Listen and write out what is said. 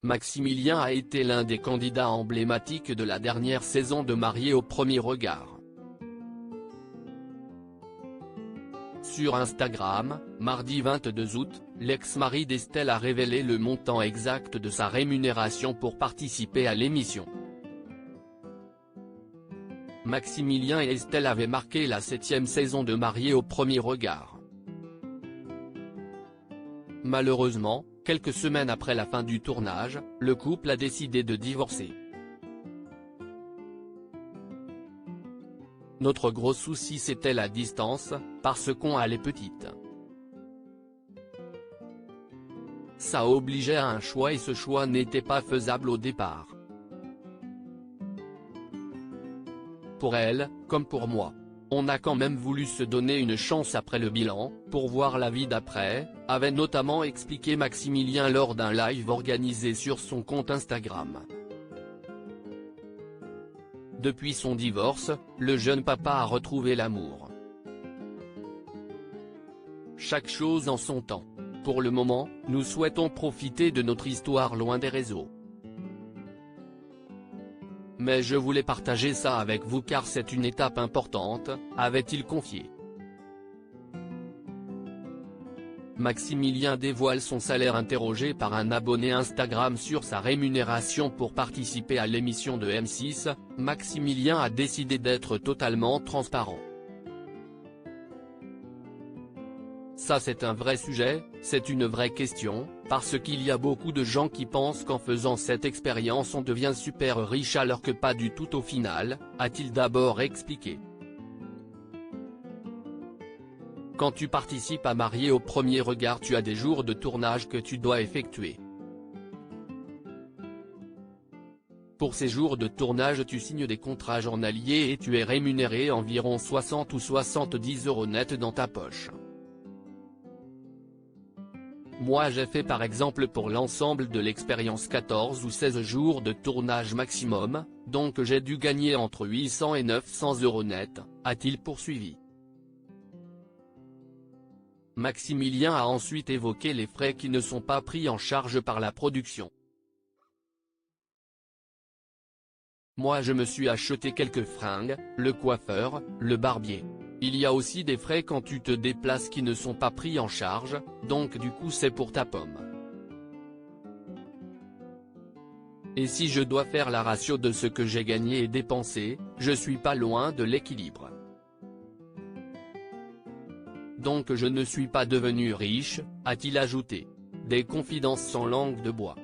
Maximilien a été l'un des candidats emblématiques de la dernière saison de Mariés au premier regard. Sur Instagram, mardi 22 août, l'ex-mari d'Estelle a révélé le montant exact de sa rémunération pour participer à l'émission. Maximilien et Estelle avaient marqué la 7e saison de Mariés au premier regard. Malheureusement, quelques semaines après la fin du tournage, le couple a décidé de divorcer. Notre gros souci c'était la distance, parce qu'on a les petites. Ça obligeait à un choix et ce choix n'était pas faisable au départ. Pour elle, comme pour moi. On a quand même voulu se donner une chance après le bilan, pour voir la vie d'après, avait notamment expliqué Maximilien lors d'un live organisé sur son compte Instagram. Depuis son divorce, le jeune papa a retrouvé l'amour. Chaque chose en son temps. Pour le moment, nous souhaitons profiter de notre histoire loin des réseaux. Mais je voulais partager ça avec vous car c'est une étape importante, avait-il confié. Maximilien dévoile son salaire interrogé par un abonné Instagram sur sa rémunération pour participer à l'émission de M6, Maximilien a décidé d'être totalement transparent. Ça c'est un vrai sujet, c'est une vraie question, parce qu'il y a beaucoup de gens qui pensent qu'en faisant cette expérience on devient super riche alors que pas du tout au final, a-t-il d'abord expliqué. Quand tu participes à Mariés au premier regard tu as des jours de tournage que tu dois effectuer. Pour ces jours de tournage tu signes des contrats journaliers et tu es rémunéré environ 60 ou 70 € net dans ta poche. Moi j'ai fait par exemple pour l'ensemble de l'expérience 14 ou 16 jours de tournage maximum, donc j'ai dû gagner entre 800 et 900 € net, a-t-il poursuivi. Maximilien a ensuite évoqué les frais qui ne sont pas pris en charge par la production. Moi je me suis acheté quelques fringues, le coiffeur, le barbier. Il y a aussi des frais quand tu te déplaces qui ne sont pas pris en charge, donc du coup c'est pour ta pomme. Et si je dois faire la ratio de ce que j'ai gagné et dépensé, je suis pas loin de l'équilibre. Donc je ne suis pas devenu riche, a-t-il ajouté. Des confidences sans langue de bois.